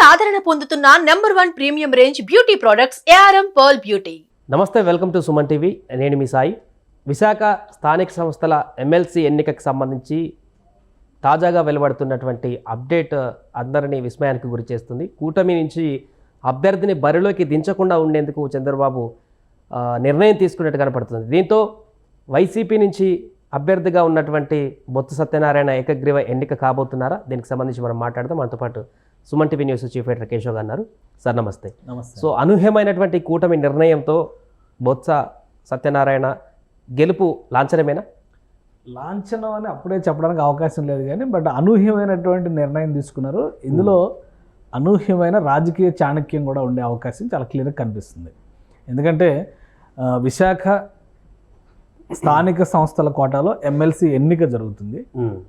ఆదరణ పొందుతున్న #1 premium range beauty products ARM pearl beauty. నమస్తే, వెల్కమ్ టు సుమన్ టీవీ. నేను మీ సాయి. విశాఖ స్థానిక సంస్థల ఎమ్మెల్సీ ఎన్నికకు సంబంధించి తాజాగా వెలువడుతున్నటువంటి అప్డేట్ అందరినీ విస్మయానికి గురి చేస్తుంది. కూటమి నుంచి అభ్యర్థిని బరిలోకి దించకుండా ఉండేందుకు చంద్రబాబు నిర్ణయం తీసుకున్నట్టు కనపడుతుంది. దీంతో వైసీపీ నుంచి అభ్యర్థిగా ఉన్నటువంటి బొత్స సత్యనారాయణ ఏకగ్రీవ ఎన్నిక కాబోతున్నారా? దీనికి సంబంధించి మనం మాట్లాడదాం. మనతో పాటు Suman TV news chief editor Keshav గారు ఉన్నారు. సార్ నమస్తే. నమస్తే. సో అనూహ్యమైనటువంటి కూటమి నిర్ణయంతో బొత్స సత్యనారాయణ గెలుపు లాంఛనమేనా? లాంఛనం అని అప్పుడే చెప్పడానికి అవకాశం లేదు, కానీ బట్ అనూహ్యమైనటువంటి నిర్ణయం తీసుకున్నారు. ఇందులో అనూహ్యమైన రాజకీయ చాణక్యం కూడా ఉండే అవకాశం చాలా క్లియర్గా కనిపిస్తుంది. ఎందుకంటే విశాఖ స్థానిక సంస్థల కోటాలో ఎమ్మెల్సీ ఎన్నిక జరుగుతుంది.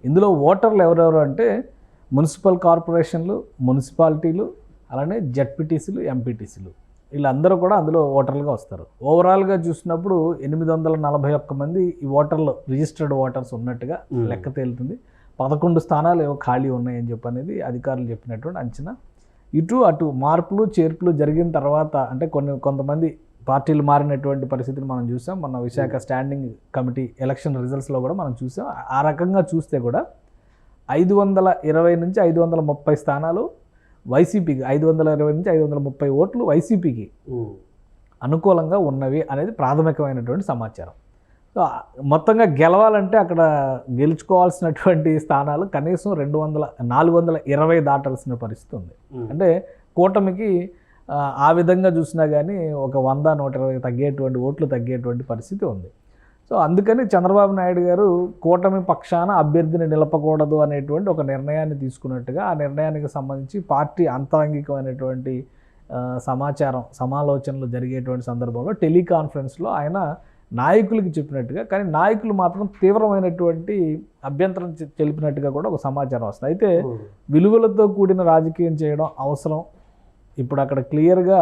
ఇందులో ఓటర్లు ఎవరెవరు అంటే మున్సిపల్ కార్పొరేషన్లు, మున్సిపాలిటీలు, అలానే జెడ్పీటీసీలు, ఎంపీటీసీలు, వీళ్ళందరూ కూడా అందులో ఓటర్లుగా వస్తారు. ఓవరాల్గా చూసినప్పుడు 841 మంది ఈ ఓటర్లు రిజిస్టర్డ్ ఓటర్స్ ఉన్నట్టుగా లెక్క తేలుతుంది. 11 స్థానాలు ఏవో ఖాళీ ఉన్నాయని చెప్పి అనేది అధికారులు చెప్పినటువంటి అంచనా. ఇటు అటు మార్పులు చేర్పులు జరిగిన తర్వాత అంటే కొంతమంది పార్టీలు మారినటువంటి పరిస్థితిని మనం చూసాం. మన విశాఖ స్టాండింగ్ కమిటీ ఎలక్షన్ రిజల్ట్స్లో కూడా మనం చూసాం. ఆ రకంగా చూస్తే కూడా 520 నుంచి 530 స్థానాలు వైసీపీకి, 520 నుంచి 530 ఓట్లు వైసీపీకి అనుకూలంగా ఉన్నవి అనేది ప్రాథమికమైనటువంటి సమాచారం. సో మొత్తంగా గెలవాలంటే అక్కడ గెలుచుకోవాల్సినటువంటి స్థానాలు కనీసం 420 దాటాల్సిన పరిస్థితి ఉంది. అంటే కూటమికి ఆ విధంగా చూసినా కానీ ఒక 100-120 తగ్గేటువంటి ఓట్లు తగ్గేటువంటి పరిస్థితి ఉంది. సో అందుకని చంద్రబాబు నాయుడు గారు కూటమి పక్షాన అభ్యర్థిని నిలపకూడదు అనేటువంటి ఒక నిర్ణయాన్ని తీసుకున్నట్టుగా, ఆ నిర్ణయానికి సంబంధించి పార్టీ అంతరంగికమైనటువంటి సమాలోచనలు జరిగేటువంటి సందర్భంలో టెలికాన్ఫరెన్స్లో ఆయన నాయకులకి చెప్పినట్టుగా, కానీ నాయకులు మాత్రం తీవ్రమైనటువంటి అభ్యంతరం తెలిపినట్టుగా కూడా ఒక సమాచారం వస్తుంది. అయితే విలువలతో కూడిన రాజకీయం చేయడం అవసరం. ఇప్పుడు అక్కడ క్లియర్గా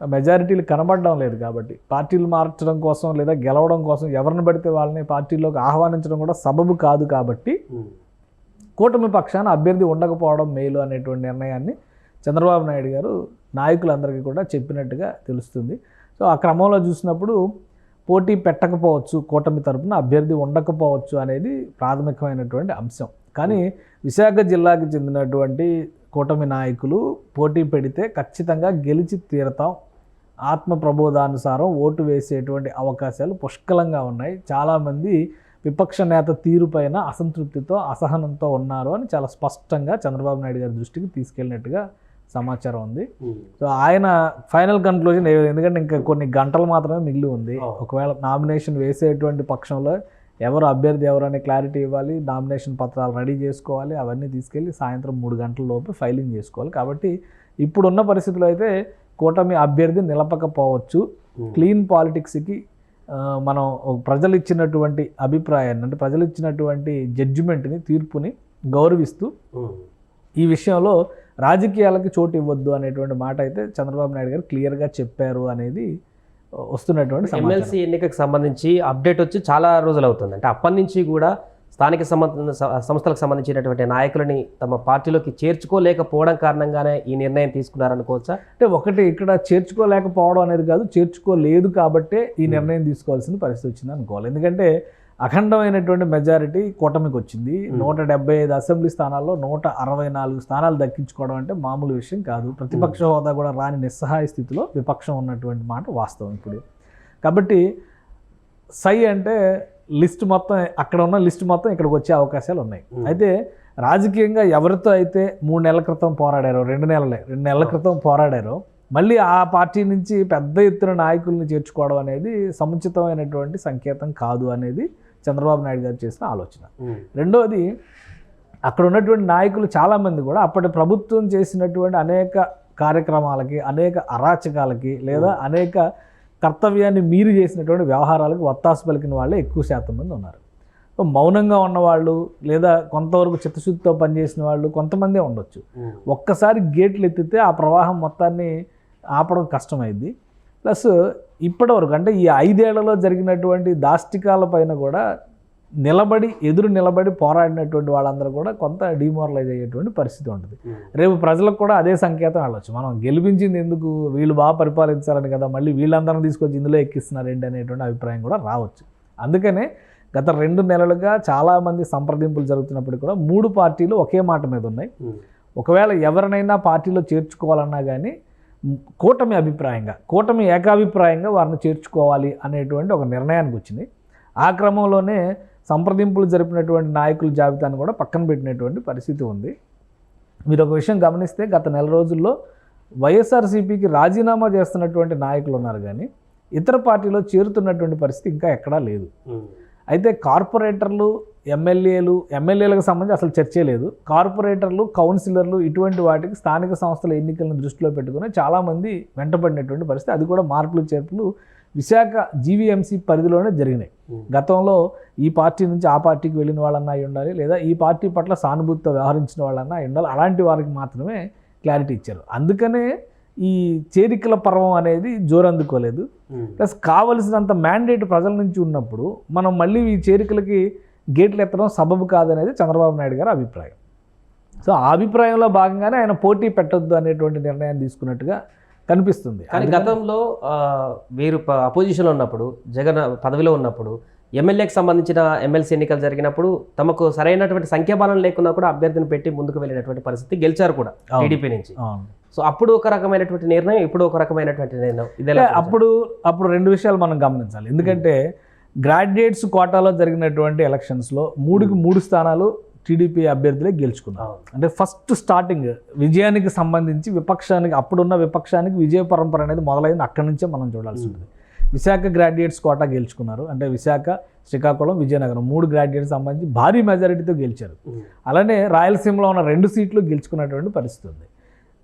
మెజారిటీలు కనబడడం లేదు కాబట్టి పార్టీలు మార్చడం కోసం లేదా గెలవడం కోసం ఎవరిని పడితే వాళ్ళని పార్టీలోకి ఆహ్వానించడం కూడా సబబు కాదు. కాబట్టి కూటమి పక్షాన అభ్యర్థి ఉండకపోవడం మేలు అనేటువంటి నిర్ణయాన్ని చంద్రబాబు నాయుడు గారు నాయకులందరికీ కూడా చెప్పినట్టుగా తెలుస్తుంది. సో ఆ క్రమంలో చూసినప్పుడు పోటీ పెట్టకపోవచ్చు, కూటమి తరపున అభ్యర్థి ఉండకపోవచ్చు అనేది ప్రాథమికమైనటువంటి అంశం. కానీ విశాఖ జిల్లాకి చెందినటువంటి కూటమి నాయకులు పోటీ పెడితే ఖచ్చితంగా గెలిచి తీరతాం, ఆత్మ ప్రబోధానుసారం ఓటు వేసేటువంటి అవకాశాలు పుష్కలంగా ఉన్నాయి, చాలామంది విపక్ష నేత తీరుపైన అసంతృప్తితో అసహనంతో ఉన్నారు అని చాలా స్పష్టంగా చంద్రబాబు నాయుడు గారి దృష్టికి తీసుకెళ్ళినట్టుగా సమాచారం ఉంది. సో ఆయన ఫైనల్ కన్క్లూజన్ ఎందుకంటే ఇంకా కొన్ని గంటలు మాత్రమే మిగిలి ఉంది. ఒకవేళ నామినేషన్ వేసేటువంటి పక్షంలో ఎవరు అభ్యర్థి ఎవరనే క్లారిటీ ఇవ్వాలి, నామినేషన్ పత్రాలు రెడీ చేసుకోవాలి, అవన్నీ తీసుకెళ్ళి సాయంత్రం 3 గంటల లోపు ఫైలింగ్ చేసుకోవాలి. కాబట్టి ఇప్పుడున్న పరిస్థితుల్లో అయితే కూటమి అభ్యర్థి నిలపకపోవచ్చు. క్లీన్ పాలిటిక్స్కి మనం ప్రజలు ఇచ్చినటువంటి అభిప్రాయాన్ని, అంటే ప్రజలు ఇచ్చినటువంటి జడ్జిమెంట్ని, తీర్పుని గౌరవిస్తూ ఈ విషయంలో రాజకీయాలకి చోటు ఇవ్వద్దు అనేటువంటి మాట అయితే చంద్రబాబు నాయుడు గారు క్లియర్గా చెప్పారు అనేది వస్తున్నటువంటి ఎమ్మెల్సీ ఎన్నికకు సంబంధించి అప్డేట్ వచ్చి చాలా రోజులు అవుతుంది. అంటే అప్పటి నుంచి కూడా స్థానిక సంస్థలకు సంబంధించినటువంటి నాయకులని తమ పార్టీలోకి చేర్చుకోలేకపోవడం కారణంగానే ఈ నిర్ణయం తీసుకున్నారనుకోవచ్చా? అంటే ఒకటి ఇక్కడ చేర్చుకోలేకపోవడం అనేది కాదు, చేర్చుకోలేదు కాబట్టే ఈ నిర్ణయం తీసుకోవాల్సిన పరిస్థితి వచ్చింది అనుకోవాలి. ఎందుకంటే అఖండమైనటువంటి మెజారిటీ కూటమికి వచ్చింది. 175 అసెంబ్లీ స్థానాల్లో 164 స్థానాలు దక్కించుకోవడం అంటే మామూలు విషయం కాదు. ప్రతిపక్ష హోదా కూడా రాని నిస్సహాయ స్థితిలో విపక్షం ఉన్నటువంటి మాట వాస్తవం ఇప్పుడు. కాబట్టి సై అంటే లిస్ట్ మొత్తం, అక్కడ ఉన్న లిస్ట్ మొత్తం ఇక్కడికి వచ్చే అవకాశాలు ఉన్నాయి. అయితే రాజకీయంగా ఎవరితో అయితే 3 నెలల క్రితం పోరాడారో, 2 నెలల క్రితం పోరాడారో, మళ్ళీ ఆ పార్టీ నుంచి పెద్ద ఎత్తున నాయకుల్ని చేర్చుకోవడం అనేది సముచితమైనటువంటి సంకేతం కాదు అనేది చంద్రబాబు నాయుడు గారు చేసిన ఆలోచన. రెండోది, అక్కడ ఉన్నటువంటి నాయకులు చాలామంది కూడా అప్పటి ప్రభుత్వం చేసినటువంటి అనేక కార్యక్రమాలకి, అనేక అరాచకాలకి, లేదా అనేక కర్తవ్యాన్ని మీరి చేసినటువంటి వ్యవహారాలకు వత్తాసు పలికిన వాళ్ళే ఎక్కువ శాతం మంది ఉన్నారు. సో మౌనంగా ఉన్నవాళ్ళు లేదా కొంతవరకు చిత్తశుద్ధితో పనిచేసిన వాళ్ళు కొంతమందే ఉండొచ్చు. ఒక్కసారి గేట్లు ఎత్తితే ఆ ప్రవాహం మొత్తాన్ని ఆపడం కష్టమైంది. ప్లస్ ఇప్పటివరకు అంటే ఈ 5 ఏళ్లలో జరిగినటువంటి దాష్టికాల పైన కూడా ఎదురు నిలబడి పోరాడినటువంటి వాళ్ళందరూ కూడా కొంత డిమోరలైజ్ అయ్యేటువంటి పరిస్థితి ఉంటుంది. రేపు ప్రజలకు కూడా అదే సంకేతం వెళ్ళొచ్చు. మనం గెలిపించింది ఎందుకు, వీళ్ళు బాగా పరిపాలించాలని కదా, మళ్ళీ వీళ్ళందరినీ తీసుకొచ్చి ఇందులో ఎక్కిస్తున్నారు ఏంటి అనేటువంటి అభిప్రాయం కూడా రావచ్చు. అందుకనే గత 2 నెలలుగా చాలామంది సంప్రదింపులు జరుగుతున్నప్పుడు కూడా 3 పార్టీలు ఒకే మాట మీద ఉన్నాయి. ఒకవేళ ఎవరినైనా పార్టీలో చేర్చుకోవాలన్నా కానీ కూటమి ఏకాభిప్రాయంగా వారిని చేర్చుకోవాలి అనేటువంటి ఒక నిర్ణయానికి వచ్చింది. ఆ క్రమంలోనే సంప్రదింపులు జరిపినటువంటి నాయకుల జాబితాను కూడా పక్కన పెట్టినటువంటి పరిస్థితి ఉంది. మీరు ఒక విషయం గమనిస్తే గత నెల రోజుల్లో వైఎస్ఆర్సీపీకి రాజీనామా చేస్తున్నటువంటి నాయకులు ఉన్నారు, కానీ ఇతర పార్టీలో చేరుతున్నటువంటి పరిస్థితి ఇంకా ఎక్కడా లేదు. అయితే కార్పొరేటర్లు, ఎమ్మెల్యేలకు సంబంధించి అసలు చర్చే లేదు. కార్పొరేటర్లు, కౌన్సిలర్లు ఇటువంటి వాటికి స్థానిక సంస్థల ఎన్నికలను దృష్టిలో పెట్టుకుని చాలామంది వెంటపడినటువంటి పరిస్థితి. అది కూడా మార్పులు చేర్పులు విశాఖ జీవీఎంసీ పరిధిలోనే జరిగినాయి. గతంలో ఈ పార్టీ నుంచి ఆ పార్టీకి వెళ్ళిన వాళ్ళన్నా అయి ఉండాలి, లేదా ఈ పార్టీ పట్ల సానుభూతితో వ్యవహరించిన వాళ్ళన్నా అయి ఉండాలి. అలాంటి వారికి మాత్రమే క్లారిటీ ఇచ్చారు. అందుకనే ఈ చేరికల పర్వం అనేది జోరందుకోలేదు. ప్లస్ కావలసినంత మ్యాండేట్ ప్రజల నుంచి ఉన్నప్పుడు మనం మళ్ళీ ఈ చేరికలకి గేట్లు ఎత్తడం సబబు కాదనేది చంద్రబాబు నాయుడు గారి అభిప్రాయం. సో ఆ అభిప్రాయంలో భాగంగానే ఆయన పోటీ పెట్టొద్దు అనేటువంటి నిర్ణయాన్ని తీసుకున్నట్టుగా కనిపిస్తుంది. కానీ గతంలో వీరు అపోజిషన్లో ఉన్నప్పుడు, జగన్ పదవిలో ఉన్నప్పుడు ఎమ్మెల్యేకి సంబంధించిన ఎమ్మెల్సీ ఎన్నికలు జరిగినప్పుడు తమకు సరైనటువంటి సంఖ్యాబలం లేకున్నా కూడా అభ్యర్థిని పెట్టి ముందుకు వెళ్ళినటువంటి పరిస్థితి, గెలిచారు కూడా టీడీపీ నుంచి. సో అప్పుడు ఒక రకమైనటువంటి నిర్ణయం, ఇప్పుడు ఒక రకమైనటువంటి నిర్ణయం. ఇదే అప్పుడు 2 విషయాలు మనం గమనించాలి. ఎందుకంటే గ్రాడ్యుయేట్స్ కోటాలో జరిగినటువంటి ఎలక్షన్స్లో 3 స్థానాలు టీడీపీ అభ్యర్థులే గెలుచుకున్నారు. అంటే ఫస్ట్ స్టార్టింగ్ విజయానికి సంబంధించి అప్పుడున్న విపక్షానికి విజయ పరంపర అనేది మొదలైంది. అక్కడి నుంచే మనం చూడాల్సి ఉంటుంది. విశాఖ గ్రాడ్యుయేట్స్ కోటా గెలుచుకున్నారు. అంటే విశాఖ, శ్రీకాకుళం, విజయనగరం 3 గ్రాడ్యుయేట్స్ సంబంధించి భారీ మెజారిటీతో గెలిచారు. అలానే రాయలసీమలో ఉన్న 2 సీట్లు గెలుచుకున్నటువంటి పరిస్థితి ఉంది.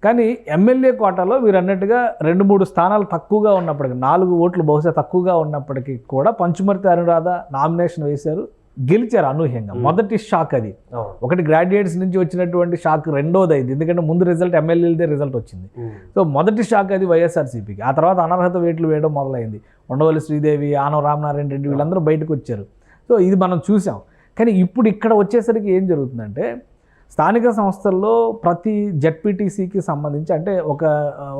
కానీ ఎమ్మెల్యే కోటాలో వీరు అన్నట్టుగా 2-3 స్థానాలు తక్కువగా ఉన్నప్పటికీ, 4 ఓట్లు బహుశా తక్కువగా ఉన్నప్పటికీ కూడా పంచుమర్తి అనురాధ నామినేషన్ వేశారు, గెలిచారు అనూహ్యంగా. మొదటి షాక్ అది. ఒకటి గ్రాడ్యుయేట్స్ నుంచి వచ్చినటువంటి షాక్, రెండోది అయింది. ఎందుకంటే ముందు రిజల్ట్ ఎమ్మెల్యేలదే రిజల్ట్ వచ్చింది. సో మొదటి షాక్ అది వైఎస్ఆర్సీపీకి. ఆ తర్వాత అనర్హత వేట్లు వేయడం మొదలైంది. ఉండవల్లి శ్రీదేవి, ఆనవ రామనారాయణ రెడ్డి వీళ్ళందరూ బయటకు వచ్చారు. సో ఇది మనం చూసాం. కానీ ఇప్పుడు ఇక్కడ వచ్చేసరికి ఏం జరుగుతుందంటే, స్థానిక సంస్థల్లో ప్రతి జెడ్పీటీసీకి సంబంధించి అంటే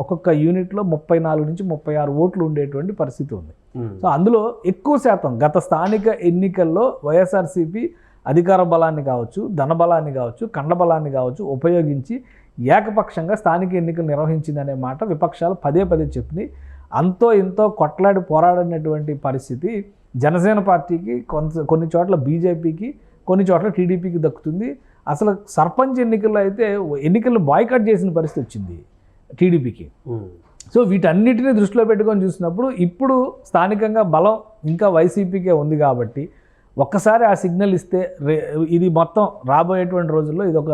ఒక్కొక్క యూనిట్లో 34 నుంచి 36 ఓట్లు ఉండేటువంటి పరిస్థితి ఉంది. సో అందులో ఎక్కువ శాతం గత స్థానిక ఎన్నికల్లో వైఎస్ఆర్సీపీ అధికార బలాన్ని కావచ్చు, ధనబలాన్ని కావచ్చు, కండబలాన్ని కావచ్చు ఉపయోగించి ఏకపక్షంగా స్థానిక ఎన్నికలు నిర్వహించిందనే మాట విపక్షాలు పదే చెప్పినాయి. అంతో ఇంతో కొట్లాడి పోరాడినటువంటి పరిస్థితి జనసేన పార్టీకి, కొన్ని చోట్ల బీజేపీకి, కొన్ని చోట్ల టీడీపీకి దక్కుతుంది. అసలు సర్పంచ్ ఎన్నికల్లో అయితే ఎన్నికలను బాయ్కాట్ చేసిన పరిస్థితి వచ్చింది టీడీపీకి. సో వీటన్నిటిని దృష్టిలో పెట్టుకొని చూసినప్పుడు ఇప్పుడు స్థానికంగా బలం ఇంకా వైసీపీకే ఉంది కాబట్టి ఒక్కసారి ఆ సిగ్నల్ ఇస్తే ఇది మొత్తం రాబోయేటువంటి రోజుల్లో ఇది ఒక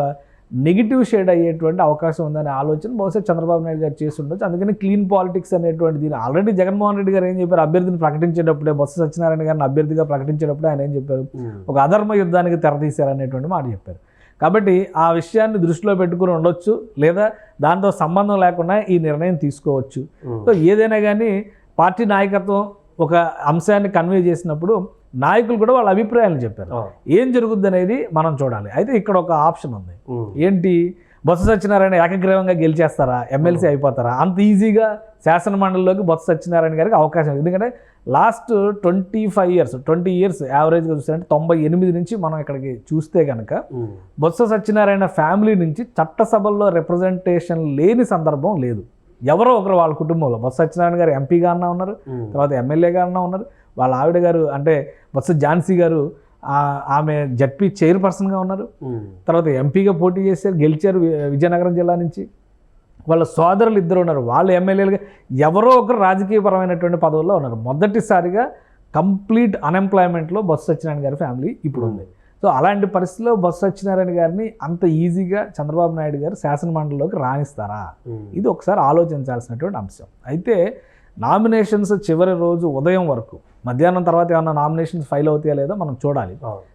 నెగిటివ్ షేడ్ అయ్యేటువంటి అవకాశం ఉందనే ఆలోచన బహుశా చంద్రబాబు నాయుడు గారు చేసి ఉండొచ్చు. అందుకని క్లీన్ పాలిటిక్స్ అనేటువంటి దీని ఆల్రెడీ జగన్మోహన్ రెడ్డి గారు ఏం చెప్పారు, అభ్యర్థిని ప్రకటించేటప్పుడే, బొత్స సత్యనారాయణ గారిని అభ్యర్థిగా ప్రకటించేటప్పుడే ఆయన ఏం చెప్పారు, ఒక అధర్మ యుద్ధానికి తెరతీశారనేటువంటి మాట చెప్పారు. కాబట్టి ఆ విషయాన్ని దృష్టిలో పెట్టుకుని ఉండొచ్చు, లేదా దాంతో సంబంధం లేకుండా ఈ నిర్ణయం తీసుకోవచ్చు. సో ఏదైనా కానీ పార్టీ నాయకత్వం ఒక అంశాన్ని కన్వే చేసినప్పుడు నాయకులు కూడా వాళ్ళ అభిప్రాయాలను చెప్పారు. ఏం జరుగుద్ది అనేది మనం చూడాలి. అయితే ఇక్కడ ఒక ఆప్షన్ ఉంది. ఏంటి, బొత్స సత్యనారాయణ ఏకగ్రీవంగా గెలిచేస్తారా, ఎమ్మెల్సీ అయిపోతారా? అంత ఈజీగా శాసన మండలిలోకి బొత్స సత్యనారాయణ గారికి అవకాశం. ఎందుకంటే లాస్ట్ 20 ఇయర్స్ యావరేజ్గా చూస్తే 98 నుంచి మనం ఇక్కడికి చూస్తే కనుక బొత్స సత్యనారాయణ ఫ్యామిలీ నుంచి చట్టసభల్లో రిప్రజెంటేషన్ లేని సందర్భం లేదు. ఎవరో ఒకరు వాళ్ళ కుటుంబంలో, బొత్స సత్యనారాయణ గారు ఎంపీగా అన్నా ఉన్నారు, తర్వాత ఎమ్మెల్యేగా అన్నా ఉన్నారు, వాళ్ళ ఆవిడ గారు అంటే బొత్స ఝాన్సీ గారు ఆమె జడ్పీ చైర్పర్సన్గా ఉన్నారు, తర్వాత ఎంపీగా పోటీ చేశారు, గెలిచారు విజయనగరం జిల్లా నుంచి. వాళ్ళ సోదరులు 2 ఉన్నారు, వాళ్ళు ఎమ్మెల్యేలుగా, ఎవరో ఒకరు రాజకీయపరమైనటువంటి పదవుల్లో ఉన్నారు. మొదటిసారిగా కంప్లీట్ అన్ఎంప్లాయ్మెంట్లో బొత్స సత్యనారాయణ గారి ఫ్యామిలీ ఇప్పుడు ఉంది. సో అలాంటి పరిస్థితుల్లో బొత్స సత్యనారాయణ గారిని అంత ఈజీగా చంద్రబాబు నాయుడు గారు శాసనమండలిలోకి రాణిస్తారా? ఇది ఒకసారి ఆలోచించాల్సినటువంటి అంశం. అయితే నామినేషన్స్ చివరి రోజు ఉదయం వరకు, మధ్యాహ్నం తర్వాత ఏమన్నా నామినేషన్స్ ఫైల్ అవుతాయా లేదో మనం చూడాలి.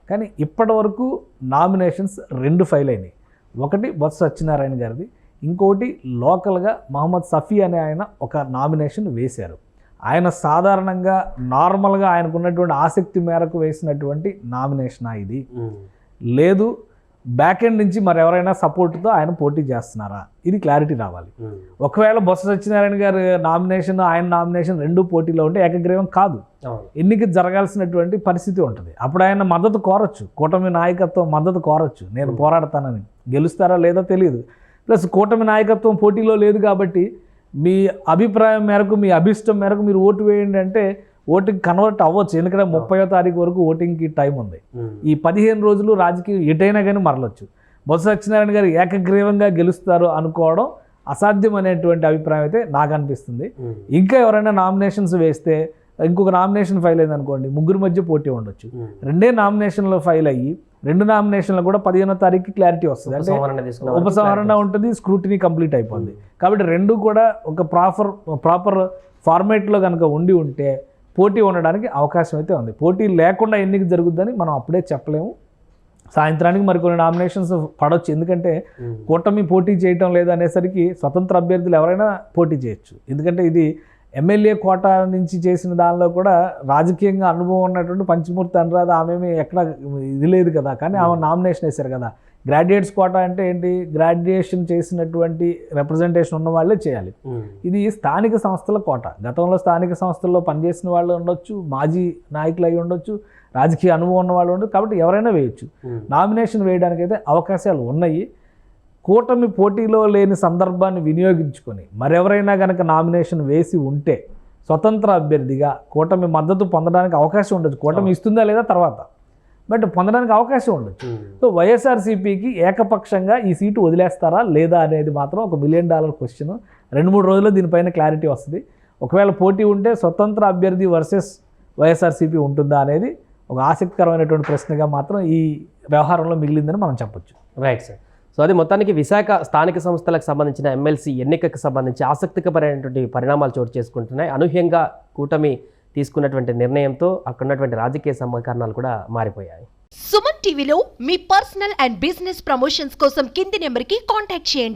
కానీ ఇప్పటి వరకు నామినేషన్స్ 2 ఫైల్ అయినాయి. ఒకటి బొత్స సత్యనారాయణ గారిది, ఇంకోటి లోకల్గా మహమ్మద్ సఫీ అనే ఆయన ఒక నామినేషన్ వేశారు. ఆయన సాధారణంగా నార్మల్గా ఆయనకున్నటువంటి ఆసక్తి మేరకు వేసినటువంటి నామినేషనా ఇది, లేదు బ్యాక్ ఎండ్ నుంచి మరెవరైనా సపోర్ట్తో ఆయన పోటీ చేస్తున్నారా, ఇది క్లారిటీ రావాలి. ఒకవేళ బొత్స సత్యనారాయణ గారు నామినేషన్ ఆయన నామినేషన్ రెండు పోటీలో ఉంటే ఏకగ్రీవం కాదు, ఎన్నిక జరగాల్సినటువంటి పరిస్థితి ఉంటుంది. అప్పుడు ఆయన మద్దతు కోరొచ్చు, కూటమి నాయకత్వం మద్దతు కోరొచ్చు, నేను పోరాడతానని. గెలుస్తారా లేదో తెలియదు. ప్లస్ కూటమి నాయకత్వం పోటీలో లేదు కాబట్టి మీ అభిప్రాయం మేరకు మీ అభిష్టం మేరకు మీరు ఓటు వేయండి అంటే ఓటింగ్ కన్వర్ట్ అవ్వచ్చు. ఎందుకంటే 30వ తారీఖు వరకు ఓటింగ్కి టైం ఉంది. ఈ 15 రోజులు రాజకీయం ఎటైనా కానీ మరలొచ్చు. బొత్స సత్యనారాయణ గారు ఏకగ్రీవంగా గెలుస్తారు అనుకోవడం అసాధ్యం అనేటువంటి అభిప్రాయం అయితే నాకు అనిపిస్తుంది. ఇంకా ఎవరైనా నామినేషన్స్ వేస్తే ఇంకొక నామినేషన్ ఫైల్ అయింది అనుకోండి, ముగ్గురు మధ్య పోటీ ఉండొచ్చు. 2 నామినేషన్లు ఫైల్ అయ్యి 2 నామినేషన్లు కూడా 15వ తారీఖుకి క్లారిటీ వస్తుంది. అంటే ఉపసంహరణ ఉంటుంది, స్క్రూటినీ కంప్లీట్ అయిపోతుంది. కాబట్టి 2 కూడా ఒక ప్రాపర్ ఫార్మేట్లో కనుక ఉంటే పోటీ ఉండడానికి అవకాశం అయితే ఉంది. పోటీ లేకుండా ఎన్నిక జరుగుద్దని మనం అప్పుడే చెప్పలేము. సాయంత్రానికి మరికొన్ని నామినేషన్స్ పడవచ్చు. ఎందుకంటే కూటమి పోటీ చేయటం లేదనేసరికి స్వతంత్ర అభ్యర్థులు ఎవరైనా పోటీ చేయొచ్చు. ఎందుకంటే ఇది ఎమ్మెల్యే కోటా నుంచి చేసిన దానిలో కూడా రాజకీయంగా అనుభవం ఉన్నటువంటి పంచమూర్తి అనురాధ ఆమె ఎక్కడ ఇది లేదు కదా, కానీ ఆమె నామినేషన్ వేశారు కదా. గ్రాడ్యుయేట్స్ కోటా అంటే ఏంటి, గ్రాడ్యుయేషన్ చేసినటువంటి రిప్రజెంటేషన్ ఉన్న వాళ్ళే చేయాలి. ఇది స్థానిక సంస్థల కోట. గతంలో స్థానిక సంస్థల్లో పనిచేసిన వాళ్ళు ఉండొచ్చు, మాజీ నాయకులు అయి ఉండొచ్చు, రాజకీయ అనుభవం ఉన్న వాళ్ళు ఉండొచ్చు. కాబట్టి ఎవరైనా వేయచ్చు. నామినేషన్ వేయడానికైతే అవకాశాలు ఉన్నాయి. కూటమి పోటీలో లేని సందర్భాన్ని వినియోగించుకొని మరెవరైనా కనుక నామినేషన్ వేసి ఉంటే స్వతంత్ర అభ్యర్థిగా కూటమి మద్దతు పొందడానికి అవకాశం ఉండొచ్చు. కూటమి ఇస్తుందా లేదా తర్వాత, బట్ పొందడానికి అవకాశం ఉండొచ్చు. సో వైఎస్ఆర్సీపీకి ఏకపక్షంగా ఈ సీటు వదిలేస్తారా లేదా అనేది మాత్రం ఒక $1 మిలియన్ క్వశ్చన్. 2-3 రోజుల్లో దీనిపైన క్లారిటీ వస్తుంది. ఒకవేళ పోటీ ఉంటే స్వతంత్ర అభ్యర్థి వర్సెస్ వైఎస్ఆర్సీపీ ఉంటుందా అనేది ఒక ఆసక్తికరమైనటువంటి ప్రశ్నగా మాత్రం ఈ వ్యవహారంలో మిగిలిందని మనం చెప్పొచ్చు. Right sir. సో అది మొత్తానికి విశాఖ స్థానిక సంస్థలకు సంబంధించిన ఎమ్మెల్సీ ఎన్నికకు సంబంధించి ఆసక్తికరమైనటువంటి పరిణామాలు చోటు చేసుకుంటున్నాయి. అనూహ్యంగా కూటమి తీసుకున్నటువంటి నిర్ణయంతో అక్కడ ఉన్నటువంటి రాజకీయ సమీకరణాలు కూడా మారిపోయాయి. సుమన్ టీవీలో మీ పర్సనల్ అండ్ బిజినెస్ ప్రమోషన్స్ కోసం కింది నెంబర్కి కాంటాక్ట్ చేయండి.